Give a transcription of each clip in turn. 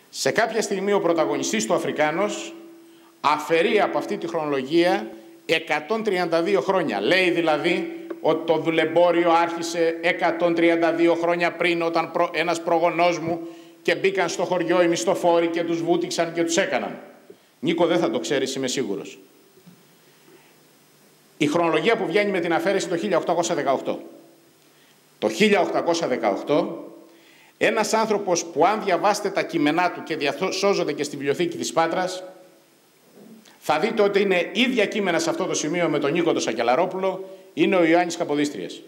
Σε κάποια στιγμή ο πρωταγωνιστής του Αφρικάνος αφαιρεί από αυτή τη χρονολογία 132 χρόνια. Λέει δηλαδή ότι το δουλεμπόριο άρχισε 132 χρόνια πριν, όταν ένας προγονός μου και μπήκαν στο χωριό οι μισθοφόροι και τους βούτυξαν και τους έκαναν. Νίκο, δεν θα το ξέρεις, είμαι σίγουρος. Η χρονολογία που βγαίνει με την αφαίρεση το 1818. Το 1818 ένας άνθρωπος που, αν διαβάσετε τα κείμενά του και διασώζονται και στη βιβλιοθήκη της Πάτρας, θα δείτε ότι είναι ίδια κείμενα σε αυτό το σημείο με τον Νίκο τον Σακελαρόπουλο, είναι ο Ιωάννης Καποδίστριας.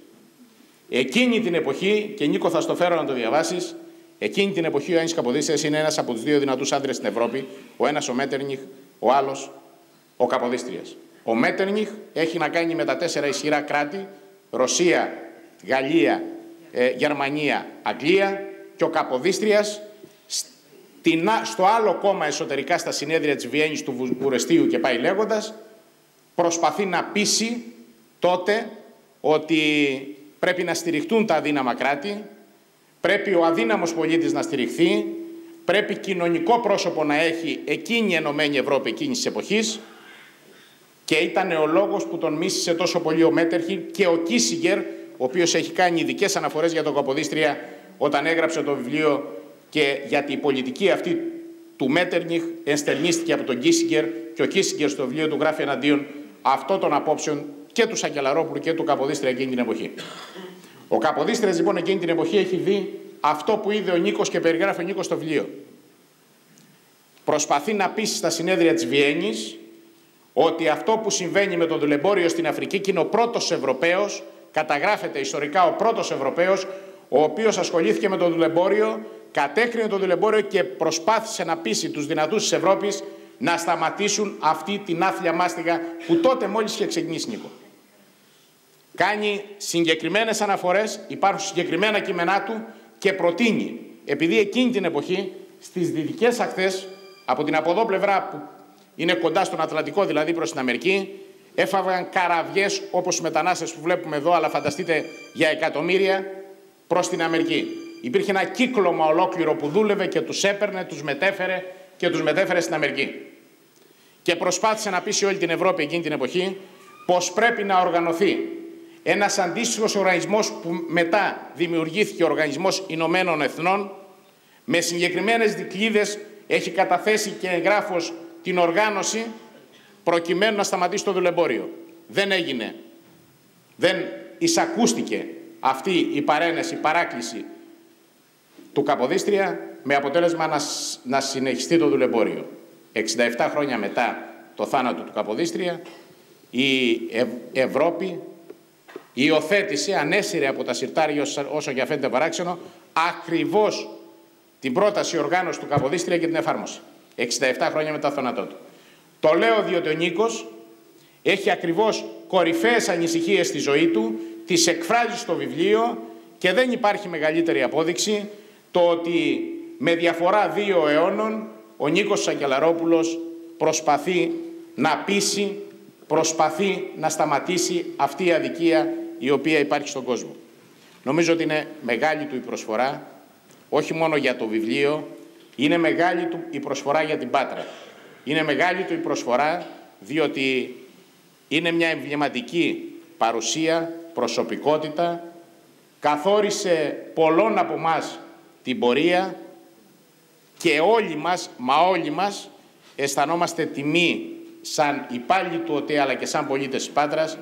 Εκείνη την εποχή, και Νίκο θα στο φέρω να το διαβάσεις, εκείνη την εποχή ο Ιωάννης Καποδίστριας είναι ένας από τους δύο δυνατούς άντρες στην Ευρώπη, ο ένας ο Μέττερνιχ, ο άλλος ο Καποδίστριας. Ο Μέττερνιχ έχει να κάνει με τα 4 ισχυρά κράτη, Ρωσία, Γαλλία, Γερμανία, Αγγλία, και ο Καποδίστριας στο άλλο κόμμα εσωτερικά στα συνέδρια της Βιέννης, του Βουρεστίου και πάει λέγοντας, προσπαθεί να πείσει τότε ότι πρέπει να στηριχτούν τα αδύναμα κράτη, πρέπει ο αδύναμος πολίτης να στηριχθεί, πρέπει κοινωνικό πρόσωπο να έχει εκείνη η Ενωμένη Ευρώπη εκείνης της εποχής, και ήταν ο λόγος που τον μίσησε τόσο πολύ ο Μέττερνιχ και ο Κίσιγκερ, ο οποίος έχει κάνει ειδικές αναφορές για τον Καποδίστρια όταν έγραψε το βιβλίο, και γιατί η πολιτική αυτή του Μέττερνιχ ενστερνίστηκε από τον Κίσιγκερ, και ο Κίσιγκερ στο βιβλίο του γράφει εναντίον αυτών των απόψεων και του Σακελαρόπουλου και του Καποδίστρια εκείνη την εποχή. Ο Καποδίστριας λοιπόν εκείνη την εποχή έχει δει αυτό που είδε ο Νίκος και περιγράφει ο Νίκος στο βιβλίο. Προσπαθεί να πείσει στα συνέδρια της Βιέννης ότι αυτό που συμβαίνει με το δουλεμπόριο στην Αφρική, και είναι ο πρώτος Ευρωπαίος, καταγράφεται ιστορικά ο πρώτος Ευρωπαίος, ο οποίος ασχολήθηκε με το δουλεμπόριο, κατέκρινε το δουλεμπόριο και προσπάθησε να πείσει τους δυνατούς της Ευρώπης να σταματήσουν αυτή την άθλια μάστιγα που τότε μόλις είχε ξεκινήσει, Νίκο. Κάνει συγκεκριμένες αναφορές, υπάρχουν συγκεκριμένα κείμενά του, και προτείνει, επειδή εκείνη την εποχή στις δυτικές ακτές, από την από εδώ πλευρά που είναι κοντά στον Ατλαντικό, δηλαδή προς την Αμερική, έφαγαν καραβιές όπως οι μετανάστες που βλέπουμε εδώ, αλλά φανταστείτε για εκατομμύρια, προς την Αμερική. Υπήρχε ένα κύκλωμα ολόκληρο που δούλευε και τους έπαιρνε, τους μετέφερε και τους μετέφερε στην Αμερική. Και προσπάθησε να πείσει όλη την Ευρώπη εκείνη την εποχή πως πρέπει να οργανωθεί ένας αντίστοιχος οργανισμός, που μετά δημιουργήθηκε ο Οργανισμός Ηνωμένων Εθνών, με συγκεκριμένες δικλείδες, έχει καταθέσει και εγγράφος την οργάνωση προκειμένου να σταματήσει το δουλεμπόριο. Δεν έγινε. Δεν εισακούστηκε αυτή η παρένεση, η παράκληση του Καποδίστρια, με αποτέλεσμα να συνεχιστεί το δουλεμπόριο. 67 χρόνια μετά το θάνατο του Καποδίστρια, η Ευρώπη υιοθέτησε, ανέσυρε από τα συρτάρια, όσο και φαίνεται παράξενο, ακριβώς την πρόταση οργάνωση του Καποδίστρια και την εφάρμοσε. 67 χρόνια μετά το θάνατό του. Το λέω διότι ο Νίκος έχει ακριβώς κορυφαίες ανησυχίες στη ζωή του, τις εκφράζει στο βιβλίο, και δεν υπάρχει μεγαλύτερη απόδειξη το ότι με διαφορά 2 αιώνων ο Νίκος Σακελαρόπουλος προσπαθεί να πείσει, προσπαθεί να σταματήσει αυτή η αδικία η οποία υπάρχει στον κόσμο. Νομίζω ότι είναι μεγάλη του η προσφορά, όχι μόνο για το βιβλίο, είναι μεγάλη του η προσφορά για την Πάτρα. Είναι μεγάλη του η προσφορά διότι είναι μια εμβληματική παρουσία, προσωπικότητα, καθόρισε πολλών από μας την πορεία, και όλοι μας, όλοι μας, αισθανόμαστε τιμή σαν υπάλληλοι του ΟΤΕ αλλά και σαν πολίτες της Πάτρας,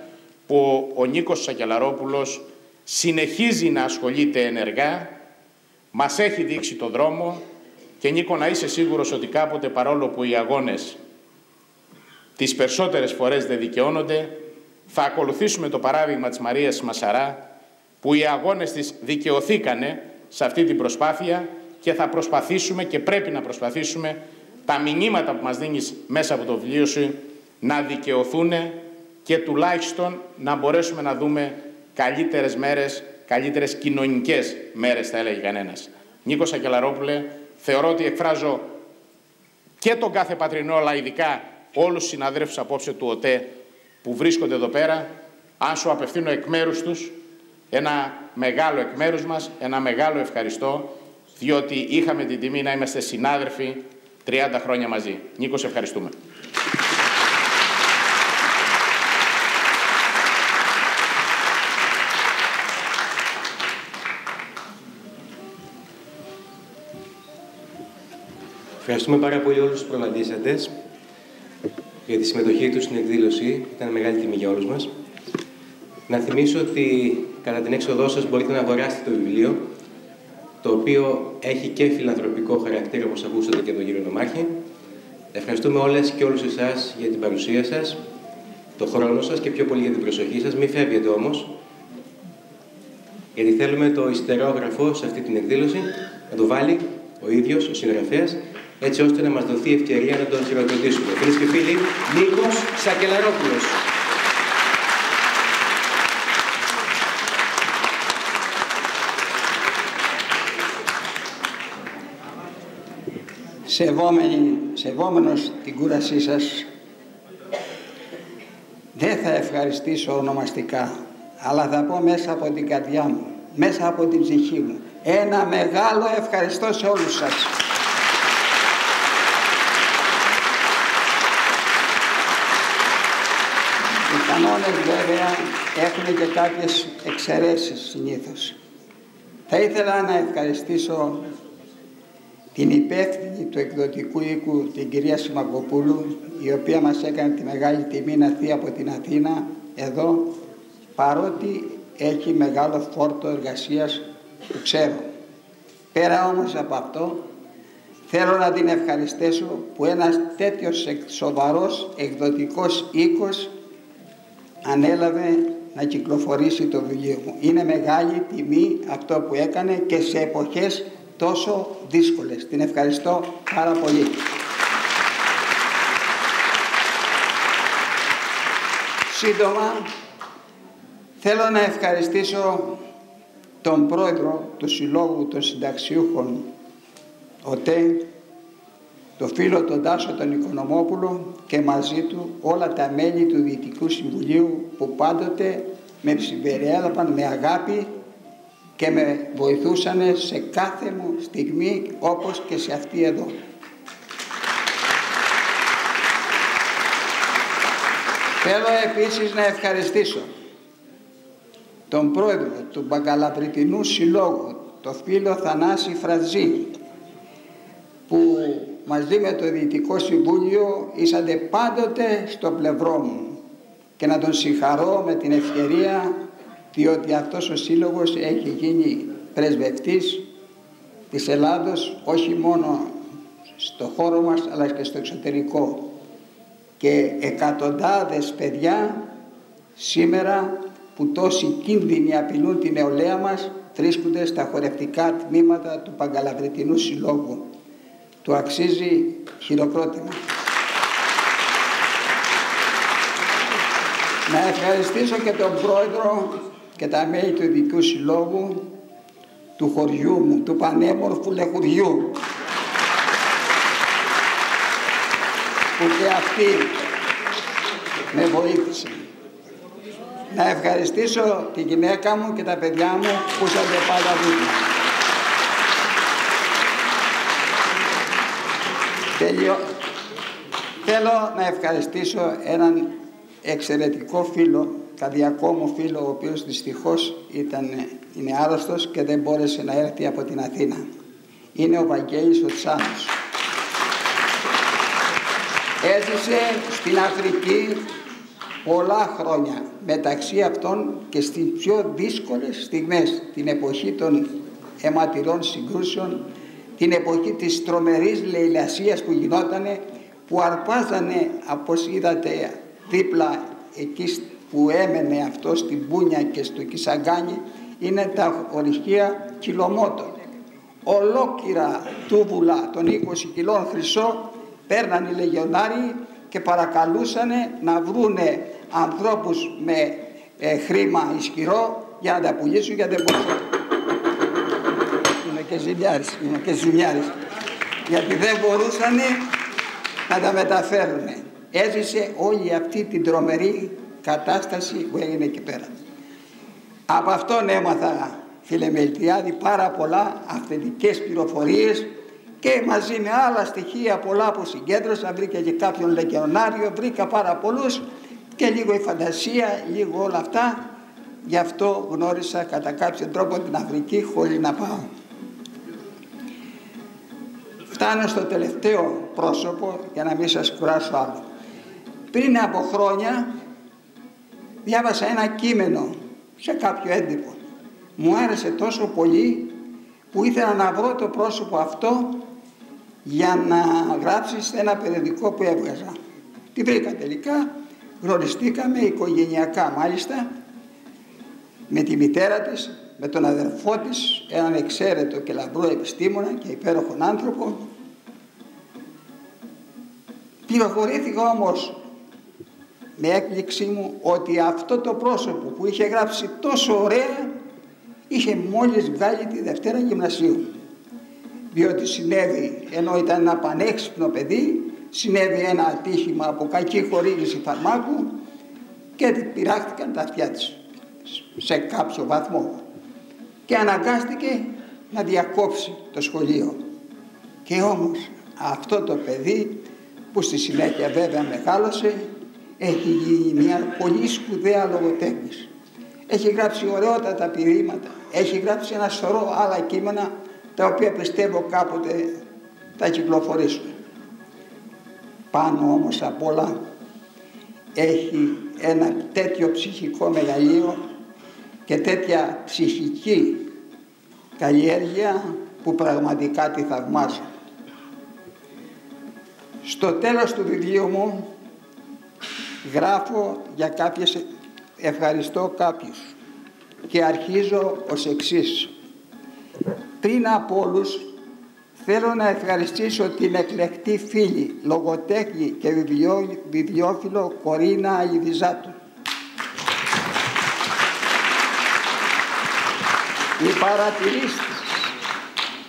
που ο Νίκος Σακελαρόπουλος συνεχίζει να ασχολείται ενεργά, μας έχει δείξει το δρόμο, και Νίκο, να είσαι σίγουρος ότι κάποτε, παρόλο που οι αγώνες τις περισσότερες φορές δεν δικαιώνονται, θα ακολουθήσουμε το παράδειγμα της Μαρίας Μασαρά, που οι αγώνες της δικαιωθήκανε σε αυτή την προσπάθεια, και θα προσπαθήσουμε και πρέπει να προσπαθήσουμε τα μηνύματα που μας δίνεις μέσα από το βιβλίο σου να δικαιωθούν, και τουλάχιστον να μπορέσουμε να δούμε καλύτερες μέρες, καλύτερες κοινωνικές μέρες, θα έλεγε κανένας. Νίκο Σακελαρόπουλε, θεωρώ ότι εκφράζω και τον κάθε πατρινό, αλλά ειδικά όλους τους συναδέλφους απόψε του ΟΤΕ που βρίσκονται εδώ πέρα, αν σου απευθύνω εκ μέρους τους ένα μεγάλο, εκ μέρους μας, ένα μεγάλο ευχαριστώ, διότι είχαμε την τιμή να είμαστε συνάδελφοι 30 χρόνια μαζί. Νίκο, σε ευχαριστούμε. Ευχαριστούμε πάρα πολύ όλους τους προλαλήσαντες για τη συμμετοχή τους στην εκδήλωση. Ήταν μεγάλη τιμή για όλους μας. Να θυμίσω ότι κατά την έξοδό σας μπορείτε να αγοράσετε το βιβλίο, το οποίο έχει και φιλανθρωπικό χαρακτήρα, όπως ακούσατε και τον κύριο Νομάρχη. Ευχαριστούμε όλες και όλους εσάς για την παρουσία σας, τον χρόνο σας και πιο πολύ για την προσοχή σας. Μην φεύγετε όμως, γιατί θέλουμε το ιστερόγραφο σε αυτή την εκδήλωση να το βάλει ο ίδιος, ο συγγραφέας, έτσι ώστε να μας δοθεί ευκαιρία να τον χειροκροτήσουμε. Φίλες και φίλοι, Νίκος Σακελαρόπουλος. Σεβόμενος την κούρασή σας, δεν θα ευχαριστήσω ονομαστικά, αλλά θα πω μέσα από την καρδιά μου, μέσα από την ψυχή μου, ένα μεγάλο ευχαριστώ σε όλους σας. Οι κανόνες βέβαια έχουν και κάποιες εξαιρέσεις συνήθως. Θα ήθελα να ευχαριστήσω την υπεύθυνη του εκδοτικού οίκου, την κυρία Σιμακοπούλου, η οποία μας έκανε τη μεγάλη τιμή να έρθει από την Αθήνα εδώ, παρότι έχει μεγάλο φόρτο εργασίας που ξέρω. Πέρα όμως από αυτό, θέλω να την ευχαριστήσω που ένας τέτοιος σοβαρός εκδοτικός οίκος ανέλαβε να κυκλοφορήσει το βιβλίο μου. Είναι μεγάλη τιμή αυτό που έκανε και σε εποχές τόσο δύσκολες. Την ευχαριστώ πάρα πολύ. Σύντομα, θέλω να ευχαριστήσω τον πρόεδρο του Συλλόγου των Συνταξιούχων ΟΤΕ, το φίλο τον Τάσο τον Οικονομόπουλο και μαζί του όλα τα μέλη του Διοικητικού Συμβουλίου που πάντοτε με συμπεριέλαβαν με αγάπη και με βοηθούσαν σε κάθε μου στιγμή, όπως και σε αυτή εδώ. Θέλω επίσης να ευχαριστήσω τον πρόεδρο του Μπαγκαλαπριτινού Συλλόγου, το φίλο Θανάση Φραζή, που μαζί με το Διοικητικό Συμβούλιο ήσατε πάντοτε στο πλευρό μου, και να τον συγχαρώ με την ευκαιρία, διότι αυτός ο σύλλογος έχει γίνει πρεσβευτής της Ελλάδος όχι μόνο στο χώρο μας αλλά και στο εξωτερικό, και εκατοντάδες παιδιά σήμερα που τόσοι κίνδυνοι απειλούν την νεολαία μας βρίσκονται στα χορευτικά τμήματα του Παγκαλαπριτινού Συλλόγου. Του αξίζει χειροκρότημα. Να ευχαριστήσω και τον πρόεδρο και τα μέλη του Ειδικού Συλλόγου του χωριού μου, του πανέμορφου Λεχουριού, που και αυτοί με βοήθησαν. Να ευχαριστήσω τη γυναίκα μου και τα παιδιά μου που είσατε πάντα δίπλα. Θέλω να ευχαριστήσω έναν εξαιρετικό φίλο, καρδιακό μου φίλο, ο οποίος δυστυχώς είναι άρρωστος και δεν μπόρεσε να έρθει από την Αθήνα. Είναι ο Βαγγέλης ο Τσάνος. Έζησε στην Αφρική πολλά χρόνια, μεταξύ αυτών και στις πιο δύσκολες στιγμές, την εποχή των αιματηρών συγκρούσεων, την εποχή της τρομερής λαιλασίας που γινότανε, που αρπάζανε, όπως είδατε δίπλα εκεί που έμενε αυτό στην Πούνια και στο Κισαγκάνι, είναι τα ορυχεία Κιλομότων. Ολόκληρα τούβουλα των 20 κιλών χρυσό παίρνανε οι λεγιονάροι και παρακαλούσανε να βρούνε ανθρώπους με χρήμα ισχυρό για να τα πουλήσουν, γιατί δεν μπορούσαν. Είμαι και ζημιάρης, γιατί δεν μπορούσαν να τα μεταφέρουν. Έζησε όλη αυτή την τρομερή κατάσταση που έγινε εκεί πέρα. Από αυτόν έμαθα φίλε Μελτιάδη, πάρα πολλά αυθεντικές πληροφορίες και μαζί με άλλα στοιχεία πολλά που συγκέντρωσα, βρήκα και κάποιον λεγεωνάριο, βρήκα πάρα πολλούς και λίγο η φαντασία, λίγο όλα αυτά. Γι' αυτό γνώρισα κατά κάποιο τρόπο την Αφρική χωρίς να πάω. Φτάνω στο τελευταίο πρόσωπο για να μην σας κουράσω άλλο. Πριν από χρόνια διάβασα ένα κείμενο σε κάποιο έντυπο. Μου άρεσε τόσο πολύ που ήθελα να βρω το πρόσωπο αυτό για να γράψει σε ένα περιοδικό που έβγαζα. Τη βρήκα τελικά, γνωριστήκαμε οικογενειακά μάλιστα, με τη μητέρα της, με τον αδερφό της, έναν εξαίρετο και λαμπρό επιστήμονα και υπέροχον άνθρωπο. Πληροφορήθηκα όμως με έκπληξή μου ότι αυτό το πρόσωπο που είχε γράψει τόσο ωραία είχε μόλις βγάλει τη Δευτέρα Γυμνασίου. Διότι συνέβη, ενώ ήταν ένα πανέξυπνο παιδί, συνέβη ένα ατύχημα από κακή χορήγηση φαρμάκου και πειράχτηκαν τα αυτιά της σε κάποιο βαθμό και αναγκάστηκε να διακόψει το σχολείο. Και όμως αυτό το παιδί, που στη συνέχεια βέβαια μεγάλωσε, έχει γίνει μια πολύ σπουδαία λογοτέχνης. Έχει γράψει ωραιότατα ποίηματα, έχει γράψει ένα σωρό άλλα κείμενα τα οποία πιστεύω κάποτε θα κυκλοφορήσουν. Πάνω όμως απ' όλα έχει ένα τέτοιο ψυχικό μεγαλείο και τέτοια ψυχική καλλιέργεια που πραγματικά τη θαυμάζω. Στο τέλος του βιβλίου μου γράφω για κάποιες, ευχαριστώ κάποιους και αρχίζω ως εξής. Πριν από όλους θέλω να ευχαριστήσω την εκλεκτή φίλη, λογοτέχνη και βιβλιόφιλο Κορίνα Αλιβιζάτου.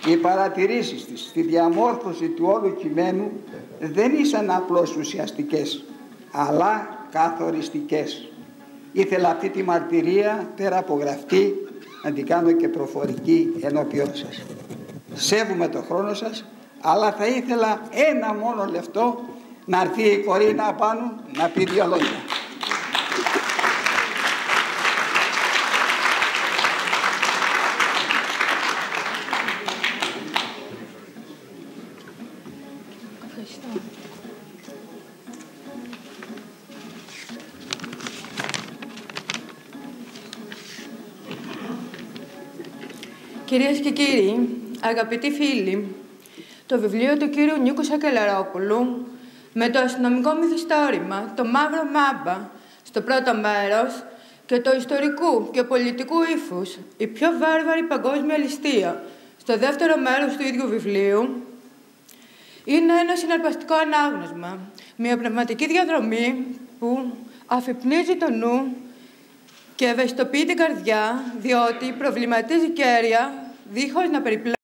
Οι παρατηρήσεις της στη διαμόρφωση του όλου κειμένου δεν ήσαν απλώς ουσιαστικές, αλλά καθοριστικές. Ήθελα αυτή τη μαρτυρία, πέρα από γραφτή, να την κάνω και προφορική ενώπιόν σας. Σέβομαι το χρόνο σας, αλλά θα ήθελα ένα μόνο λεπτό να έρθει η Κορίνα απάνω να πει δύο λόγια. Κυρίες και κύριοι, αγαπητοί φίλοι, το βιβλίο του κύριου Νίκου Σακελαρόπουλου με το αστυνομικό μυθιστόρημα «Το Μαύρο Μάμπα» στο πρώτο μέρος και το ιστορικού και πολιτικού ύφους «Η πιο βάρβαρη παγκόσμια ληστεία» στο δεύτερο μέρος του ίδιου βιβλίου είναι ένα συναρπαστικό ανάγνωσμα, μια πνευματική διαδρομή που αφυπνίζει το νου και ευαισθητοποιεί την καρδιά, διότι προβληματίζει κέρια δίχως να περιπλέκει